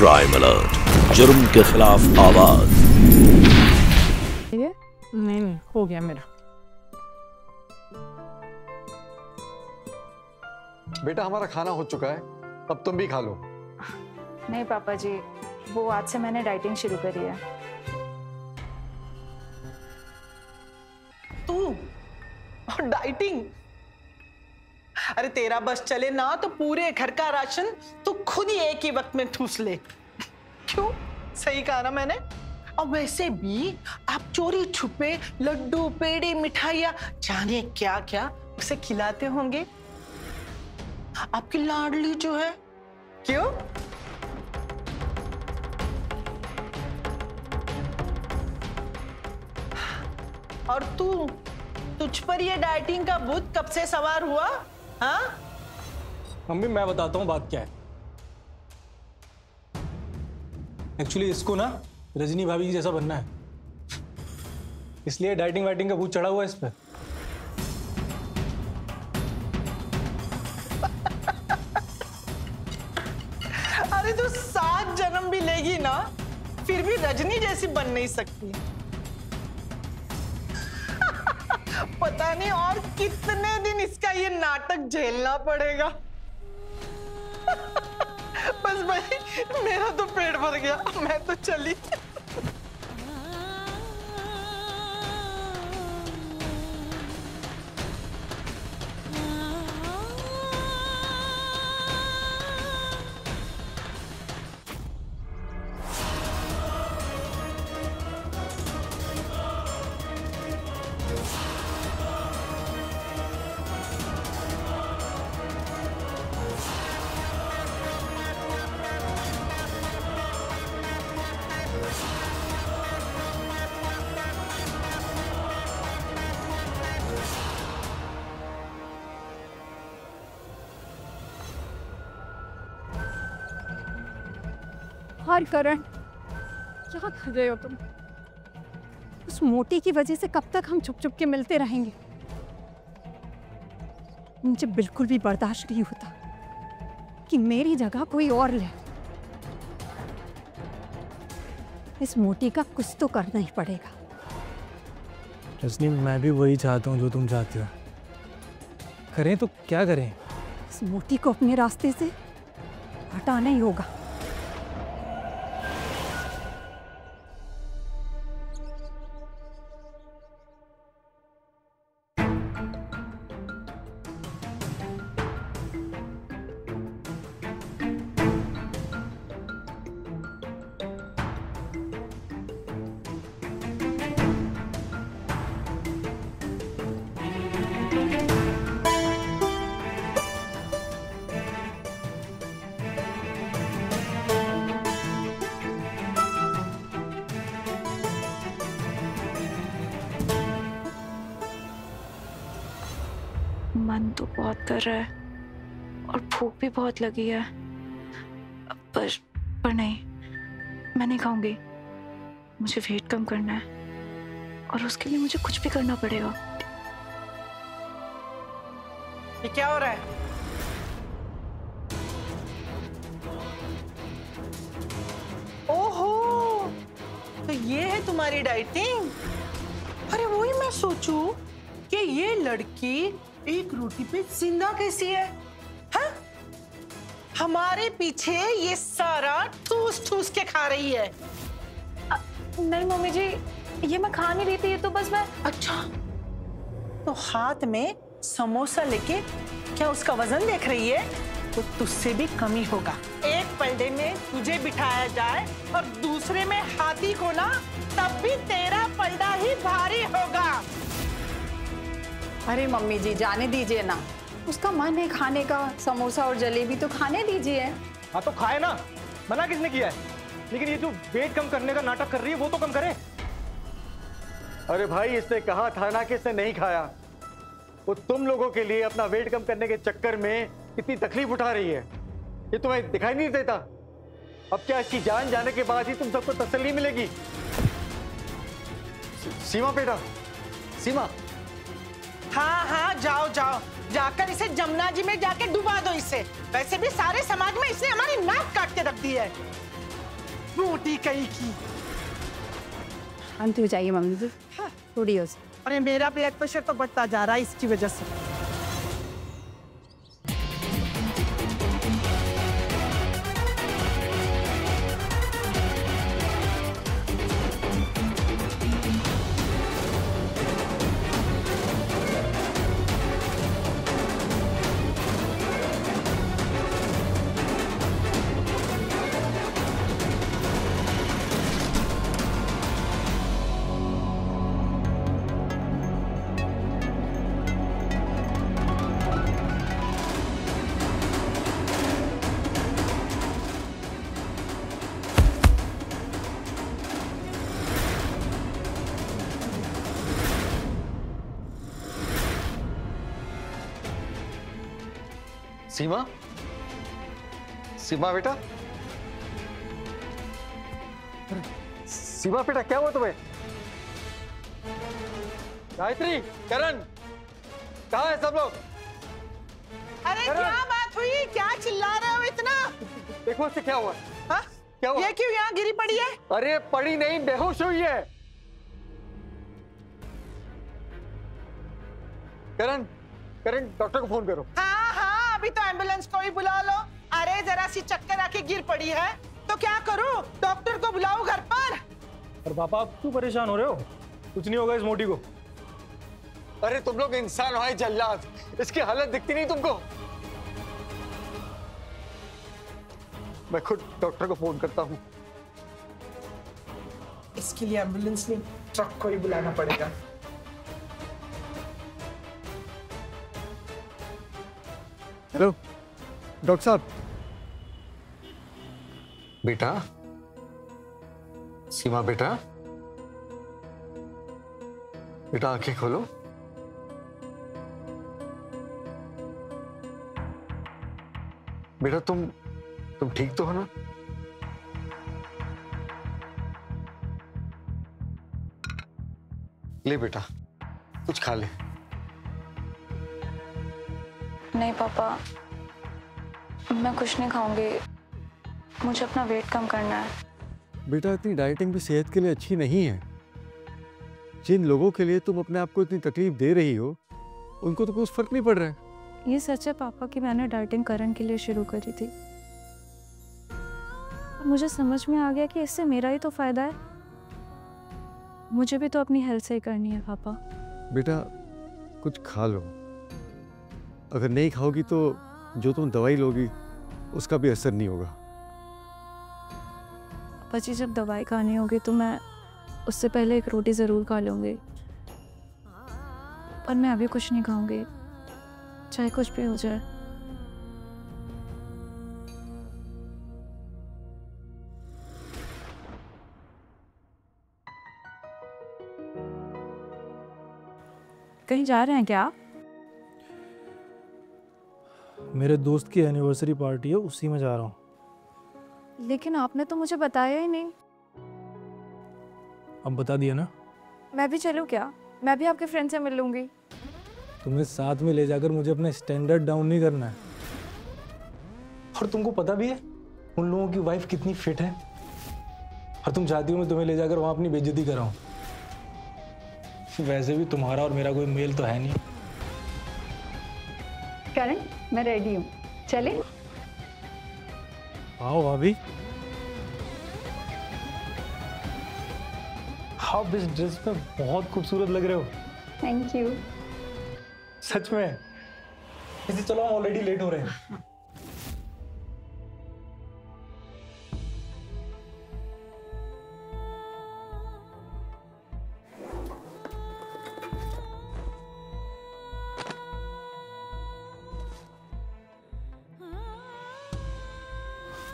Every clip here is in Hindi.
क्राइम अलर्ट, जुर्म के खिलाफ आवाज। नहीं हो गया मेरा। बेटा हमारा खाना हो चुका है, अब तुम भी खा लो। नहीं पापा जी, वो आज से मैंने डाइटिंग शुरू करी है। तू और डाइटिंग? अरे तेरा बस चले ना तो पूरे घर का राशन तू खुद ही एक ही वक्त में ठूस ले। क्यों? सही कहा ना मैंने? और वैसे भी आप चोरी छुपे लड्डू पेड़े मिठाइयाँ जाने क्या क्या उसे खिलाते होंगे। आपकी लाडली जो है, क्यों? और तुझ पर ये डाइटिंग का भूत कब से सवार हुआ? हाँ? मम्मी मैं बताता हूँ बात क्या है। एक्चुअली इसको ना रजनी भाभी की जैसा बनना है, इसलिए डाइटिंग वाइटिंग का भूत चढ़ा हुआ है इस पे। अरे तू 7 जन्म भी लेगी ना फिर भी रजनी जैसी बन नहीं सकती। पता नहीं और कितने दिन इसका ये नाटक झेलना पड़ेगा। बस भाई मेरा तो पेट भर गया, मैं तो चली। हर करण, क्या कर रहे हो तुम? उस मोटी की वजह से कब तक हम छुप छुप के मिलते रहेंगे? मुझे बिल्कुल भी बर्दाश्त नहीं होता कि मेरी जगह कोई और ले। इस मोटी का कुछ तो करना ही पड़ेगा। रजनी मैं भी वही चाहता हूँ जो तुम चाहती हो। करें तो क्या करें? इस मोटी को अपने रास्ते से हटाना ही होगा। मन तो बहुत कर रहा है और भूख भी बहुत लगी है, पर नहीं, मैं नहीं खाऊंगी। मुझे वेट कम करना है और उसके लिए मुझे कुछ भी करना पड़ेगा। ये क्या हो रहा है? ओहो, तो ये है तुम्हारी डाइटिंग? अरे वही मैं सोचूं कि ये लड़की एक रोटी पे जिंदा कैसी है? हाँ? हमारे पीछे ये सारा ठूस ठूस के खा रही है। नहीं मम्मी जी, ये मैं खा नहीं रही थी, ये तो बस मैं। अच्छा, तो हाथ में समोसा लेके क्या उसका वजन देख रही है? तो तुझसे भी कमी होगा। एक पलड़े में तुझे बिठाया जाए और दूसरे में हाथी को ना, तब भी तेरा पलड़ा ही भारी होगा। अरे मम्मी जी जाने दीजिए ना, उसका मन है खाने का, समोसा और जलेबी तो खाने दीजिए। हाँ तो खाए ना, मना किसने किया है? लेकिन ये जो वेट कम करने का नाटक कर रही है वो तो कम करे। अरे भाई इसने कहा था ना कि इसने नहीं खाया। वो तुम लोगों के लिए अपना वेट कम करने के चक्कर में कितनी तकलीफ उठा रही है, ये तुम्हें दिखाई नहीं देता? अब क्या इसकी जान जाने के बाद ही तुम सबको तसल्ली मिलेगी? सीमा बेटा, सीमा। हाँ हाँ जाओ जाओ, जाकर इसे जमुना जी में जाके डुबा दो इसे। वैसे भी सारे समाज में इसने हमारी नाक काट के रख दी है। मोटी कहीं की। शांति हो जाइए मम्मी जी, थोड़ी हो से। अरे मेरा ब्लड प्रेशर तो बढ़ता जा रहा है इसकी वजह से। सीमा, सीमा बेटा, सीमा बेटा क्या हुआ तुम्हें? गायत्री, करण, कहाँ है सब लोग? अरे क्या बात हुई? क्या चिल्ला रहे हो इतना? देखो इससे क्या हुआ? हाँ? क्या हुआ? ये क्यों यहाँ गिरी पड़ी है? अरे पड़ी नहीं, बेहोश हुई है। करण, करण डॉक्टर को फोन करो। हाँ हाँ, अभी तो एम्बुलेंस को ही बुला लो। अरे जरा सी चक्कर आके गिर पड़ी है तो क्या करूं? डॉक्टर को बुलाओ घर पर। और पापा आप क्यों परेशान हो रहे हो? कुछ नहीं होगा इस मोटी को। अरे तुम लोग इंसान हो जल्लाद, इसकी हालत दिखती नहीं तुमको? मैं खुद डॉक्टर को फोन करता हूँ। इसके लिए एम्बुलेंस नहीं, ट्रक को ही बुलाना पड़ेगा। हेलो डॉक्टर साहब। बेटा, सीमा बेटा, बेटा आंखें खोलो। बेटा तुम ठीक तो हो ना? ले बेटा कुछ खा ले। नहीं पापा, मैं कुछ नहीं खाऊंगी, मुझे अपना वेट कम करना है। बेटा इतनी डाइटिंग भी सेहत के लिए अच्छी नहीं है। जिन लोगों के लिए तुम अपने आप को इतनी तकलीफ दे रही हो उनको तो कुछ फर्क नहीं पड़ रहा है। ये सच है पापा कि मैंने डाइटिंग करण के लिए शुरू करी थी। मुझे समझ में आ गया कि इससे मेरा ही तो फायदा है। मुझे भी तो अपनी हेल्थ सही करनी है पापा। बेटा कुछ खा लो, अगर नहीं खाओगी तो जो तुम दवाई लोगी उसका भी असर नहीं होगा। पापा जी जब दवाई खानी होगी तो मैं उससे पहले एक रोटी ज़रूर खा लूँगी, पर मैं अभी कुछ नहीं खाऊंगी, चाहे कुछ भी हो जाए। कहीं जा रहे हैं क्या आप? मेरे दोस्त की एनिवर्सरी पार्टी है, उसी में जा रहा हूँ। लेकिन आपने तो मुझे बताया ही नहीं। अब बता दिया ना। मैं भी चलूँ क्या? मैं भी आपके फ्रेंड से मिल लूँगी। तुम्हें साथ में ले जाकर मुझे अपना स्टैंडर्ड डाउन नहीं करना है। और तुमको पता भी है उन लोगों की वाइफ कितनी फिट है, और तुम चाहती हो मैं तुम्हें ले जाकर वहां अपनी बेइज्जती कराऊं। वैसे भी तुम्हारा और मेरा कोई मेल तो है नहीं। करण, मैं रेडी हूँ, चले? आओ भाभी। आप इस ड्रेस में बहुत खूबसूरत लग रहे हो। Thank you. सच में? इसे चलो, हम ऑलरेडी लेट हो रहे हैं।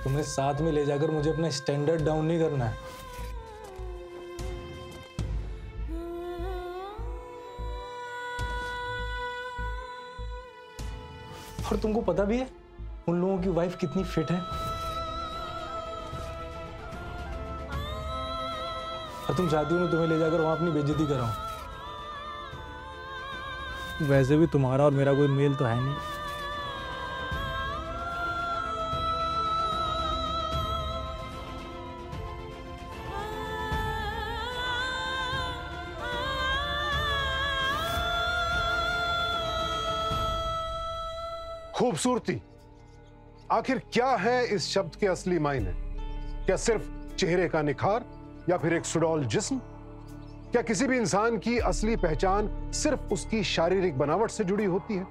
तुम्हें साथ में ले जाकर मुझे अपना स्टैंडर्ड डाउन नहीं करना है। और तुमको पता भी है उन लोगों की वाइफ कितनी फिट है, और तुम चाहती हो मैं तुम्हें ले जाकर वहां अपनी बेइज्जती कराऊं। वैसे भी तुम्हारा और मेरा कोई मेल तो है नहीं। खूबसूरती, आखिर क्या है इस शब्द के असली मायने? क्या सिर्फ चेहरे का निखार या फिर एक सुडौल जिस्म? क्या किसी भी इंसान की असली पहचान सिर्फ उसकी शारीरिक बनावट से जुड़ी होती है?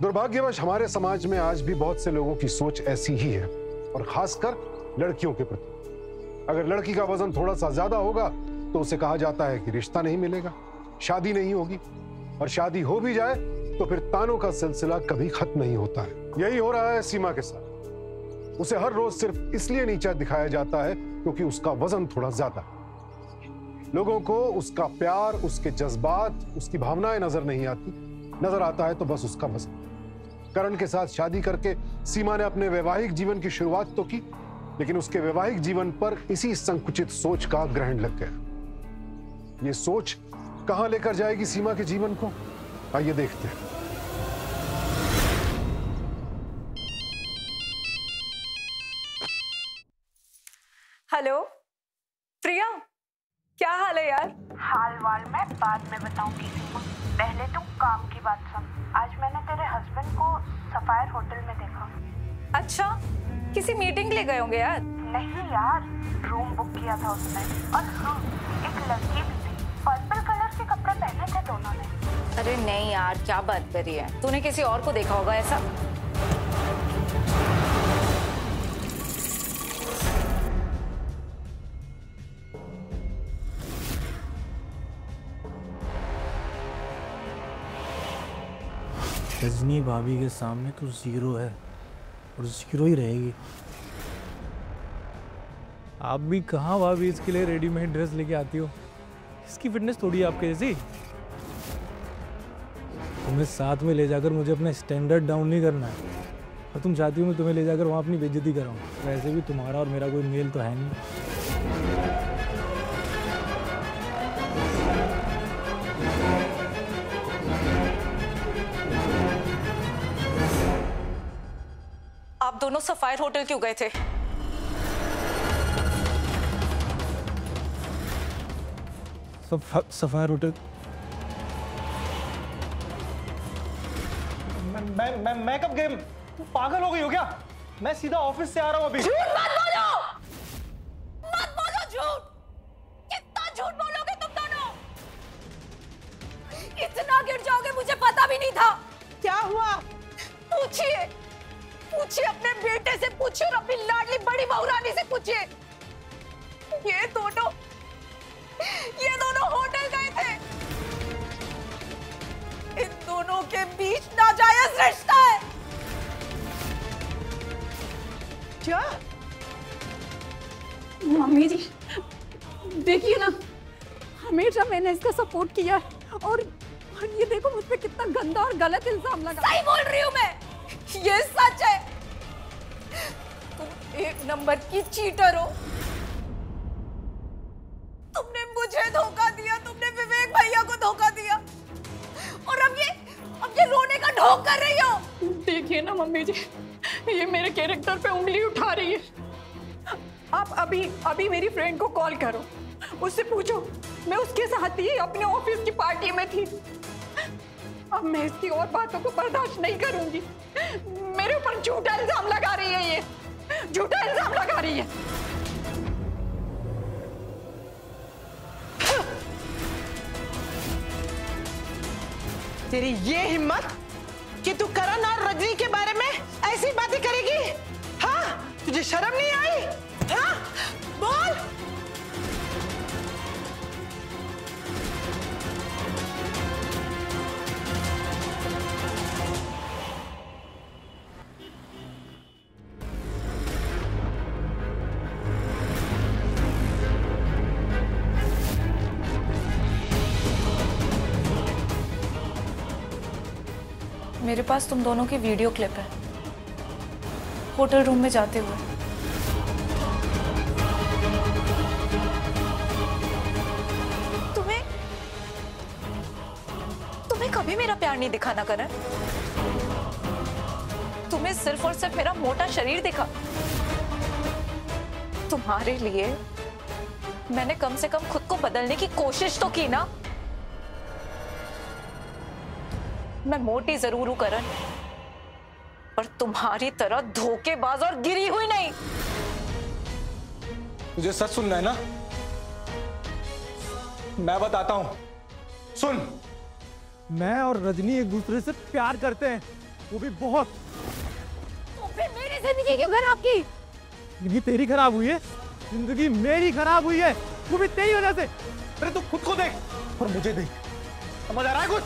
दुर्भाग्यवश हमारे समाज में आज भी बहुत से लोगों की सोच ऐसी ही है, और खासकर लड़कियों के प्रति। अगर लड़की का वजन थोड़ा सा ज्यादा होगा तो उसे कहा जाता है कि रिश्ता नहीं मिलेगा, शादी नहीं होगी, और शादी हो भी जाए तो फिर तानों का सिलसिला कभी खत्म नहीं होता है। यही हो रहा है सीमा के साथ। उसे हर रोज सिर्फ इसलिए नीचा दिखाया जाता है क्योंकि उसका वजन थोड़ा ज्यादा है। लोगों को उसका प्यार, उसके जज्बात, उसकी भावनाएं नजर नहीं आती, नजर आता है तो बस उसका वजन। करण के साथ शादी करके सीमा ने अपने वैवाहिक जीवन की शुरुआत तो की, लेकिन उसके वैवाहिक जीवन पर इसी संकुचित सोच का ग्रहण लग गया। ये सोच कहां लेकर जाएगी सीमा के जीवन को, आइए देखते हैं। हेलो प्रिया, क्या हाल है यार? हाल वाल मैं बाद में बताऊंगी सीमा, पहले तू काम की बात सुन। आज मैंने तेरे हस्बैंड को सफायर होटल में देखा। अच्छा, किसी मीटिंग के लिए गए होंगे यार? नहीं यार, रूम बुक किया था उसने। और हाँ, एक लड़की भी थी, पर्पल कलर के कपड़े पहने थे दोनों ने। अरे नहीं यार, क्या बात कर रही है? तूने किसी और को देखा होगा ऐसा? रजनी भाभी के सामने तो जीरो है और जीरो ही रहेगी। आप भी कहाँ भाभी इसके लिए रेडीमेड ड्रेस लेके आती हो? इसकी फिटनेस थोड़ी है आपके जैसी। तुम्हें साथ में ले जाकर मुझे अपना स्टैंडर्ड डाउन नहीं करना है, और तुम चाहती हो मैं तुम्हें ले जाकर वहाँ अपनी बेइज्जती कराऊँ। वैसे भी तुम्हारा और मेरा कोई मेल तो है नहीं। आप दोनों सफायर होटल क्यों गए थे? Sapphire hotel? मैं कब गेम? पागल हो गई हो क्या? मैं सीधा ऑफिस से आ रहा हूँ अभी। झूठ मत बोलो! मत बोलो झूठ! कितना झूठ बोलोगे तुम दोनों? इतना गिर जाओगे मुझे पता भी नहीं था। क्या हुआ? पूछिए, पूछिए अपने बेटे से, पूछिए और अपनी लाडली बड़ी बहू रानी से पूछिए। ये दोनों होटल गए थे। इन दोनों के बीच नाजायज रिश्ता है। क्या? मम्मी जी देखिए ना, हमेशा मैंने इसका सपोर्ट किया है, और ये देखो मुझ पे कितना गंदा और गलत इल्जाम लगा। सही बोल रही हूँ मैं, ये सच है। तुम एक नंबर की चीटर हो। तुमने मुझे धोखा दिया, तुमने विवेक भैया को धोखा दिया, और अब ये रोने का ढोंग कर रही हो। देखिए ना मम्मी जी, ये मेरे कैरेक्टर पे उंगली उठा रही है। आप अभी मेरी फ्रेंड को कॉल करो, उससे पूछो मैं उसके साथ ही अपने ऑफिस की पार्टी में थी। अब मैं इसकी और बातों को बर्दाश्त नहीं करूंगी। मेरे ऊपर झूठा इल्जाम लगा रही है, ये झूठा इल्जाम लगा रही है। तेरी ये हिम्मत कि तू करण और रजनी के बारे में ऐसी बातें करेगी? हाँ, तुझे शर्म नहीं आई? हाँ, बोल। मेरे पास तुम दोनों की वीडियो क्लिप है, होटल रूम में जाते हुए। तुम्हें कभी मेरा प्यार नहीं दिखा ना करण? तुम्हें सिर्फ और सिर्फ मेरा मोटा शरीर दिखा। तुम्हारे लिए मैंने कम से कम खुद को बदलने की कोशिश तो की ना। मैं मोटी जरूर हूं करण, पर तुम्हारी तरह धोखेबाज और गिरी हुई नहीं। तुझे सच सुनना है ना? मैं बताता हूं, सुन। मैं और रजनी एक दूसरे से प्यार करते हैं, वो भी बहुत। तो फिर मेरी जिंदगी क्यों खराब की? जिंदगी तेरी खराब हुई है, जिंदगी मेरी खराब हुई है, वो भी तेरी वजह से। अरे तू खुद को देख और मुझे देख, समझ आ रहा है कुछ?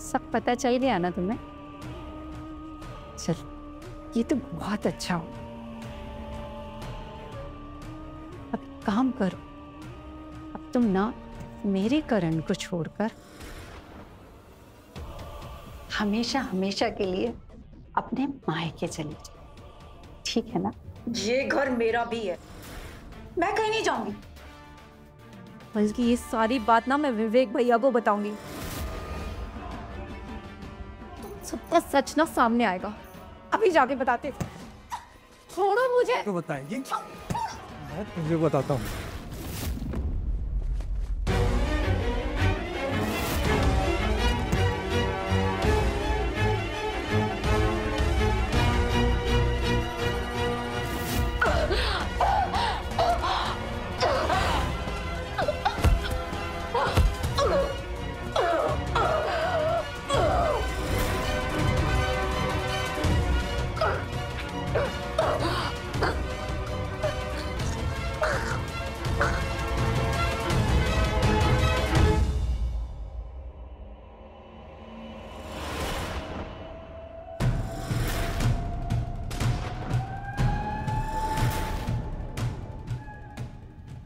सब पता चल गया ना तुम्हें? चल, ये तो बहुत अच्छा हो। अब काम करो, अब तुम ना मेरे करण को छोड़कर हमेशा हमेशा के लिए अपने मायके चले जाओ, ठीक है ना? ये घर मेरा भी है, मैं कहीं नहीं जाऊंगी। बल्कि ये सारी बात ना मैं विवेक भैया को बताऊंगी। सबका सच ना सामने आएगा, अभी जाके बताते। छोड़ो मुझे। तो बताएंगी, मैं तुझे बताता हूँ।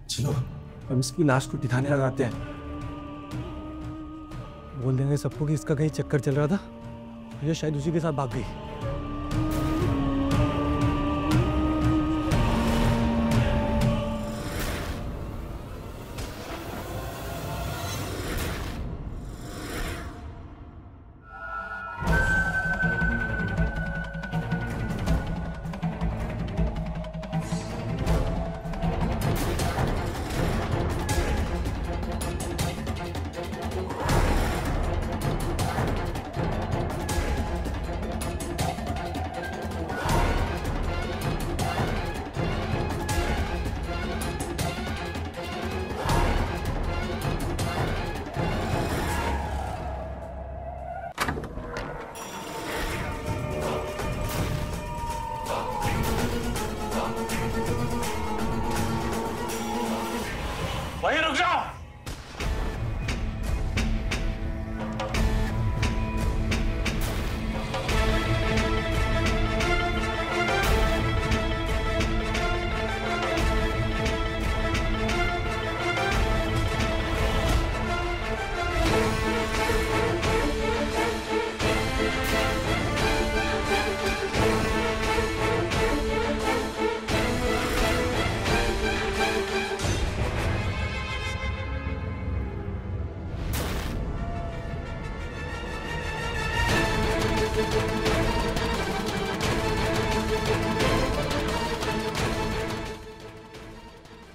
चलो हम इसकी लाश को ठिकाने लगाते हैं। बोल देंगे सबको कि इसका कहीं चक्कर चल रहा था, ये शायद उसी के साथ भाग गई। वहीं रुक जाओ।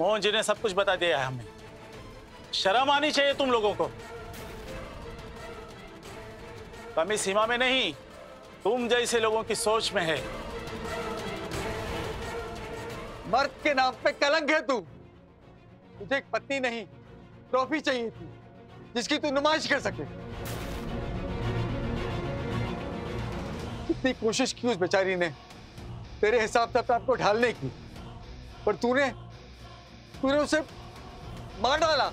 मोहन जी ने सब कुछ बता दिया है हमें। शर्म आनी चाहिए तुम लोगों को। कमी सीमा में नहीं, तुम जैसे लोगों की सोच में है। मर्द के नाम पे कलंक है तू। तुझे एक पत्नी नहीं, ट्रॉफी चाहिए थी जिसकी तू नुमाइश कर सके। कितनी कोशिश की उस बेचारी ने तेरे हिसाब से अपने आप को ढालने की, पर तूने उसे मार डाला।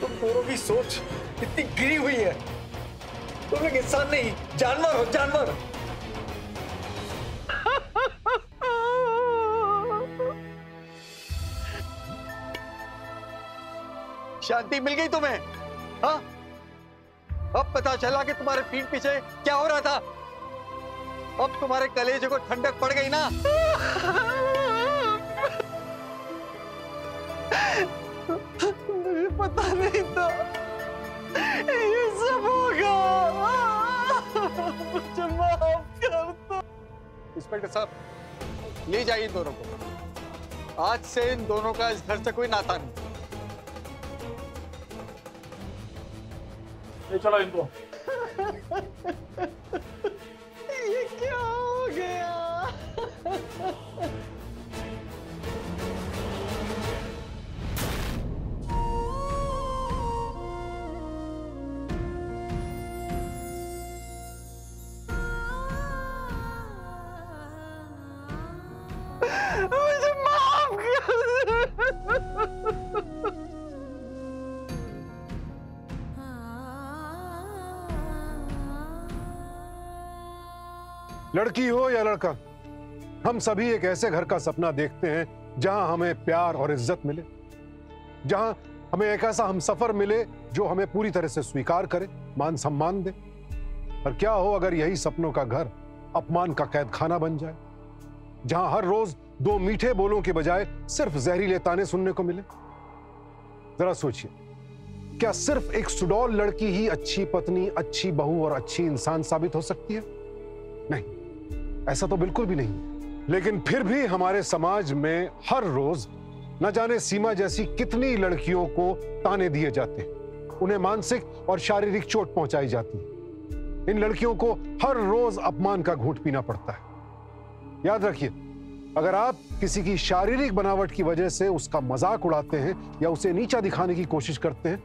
तुम दोनों की सोच इतनी गिरी हुई है। तुम एक इंसान नहीं, जानवर हो, जानवर। शांति मिल गई तुम्हें? हाँ, अब पता चला कि तुम्हारे पीठ पीछे क्या हो रहा था। अब तुम्हारे कलेजे को ठंडक पड़ गई ना? मुझे पता नहीं था ये सब होगा। मुझे माफ कर दो। इंस्पेक्टर साहब, ले जाइए इन दोनों को। आज से इन दोनों का इस घर से कोई नाता नहीं। ले चलो इनको। ये क्या हो गया? मुझे माफ कर। लड़की हो या लड़का, हम सभी एक ऐसे घर का सपना देखते हैं जहां हमें प्यार और इज्जत मिले, जहां हमें एक ऐसा हमसफर मिले जो हमें पूरी तरह से स्वीकार करे, मान सम्मान दे। और क्या हो अगर यही सपनों का घर अपमान का कैद खाना बन जाए, जहां हर रोज दो मीठे बोलों के बजाय सिर्फ जहरीले ताने सुनने को मिले। जरा सोचिए, क्या सिर्फ एक सुडौल लड़की ही अच्छी पत्नी, अच्छी बहू और अच्छी इंसान साबित हो सकती है? नहीं, ऐसा तो बिल्कुल भी नहीं। लेकिन फिर भी हमारे समाज में हर रोज न जाने सीमा जैसी कितनी लड़कियों को ताने दिए जाते हैं, उन्हें मानसिक और शारीरिक चोट पहुंचाई जाती है। इन लड़कियों को हर रोज अपमान का घूंट पीना पड़ता है। याद रखिए, अगर आप किसी की शारीरिक बनावट की वजह से उसका मजाक उड़ाते हैं या उसे नीचा दिखाने की कोशिश करते हैं,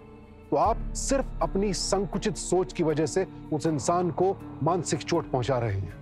तो आप सिर्फ अपनी संकुचित सोच की वजह से उस इंसान को मानसिक चोट पहुंचा रहे हैं।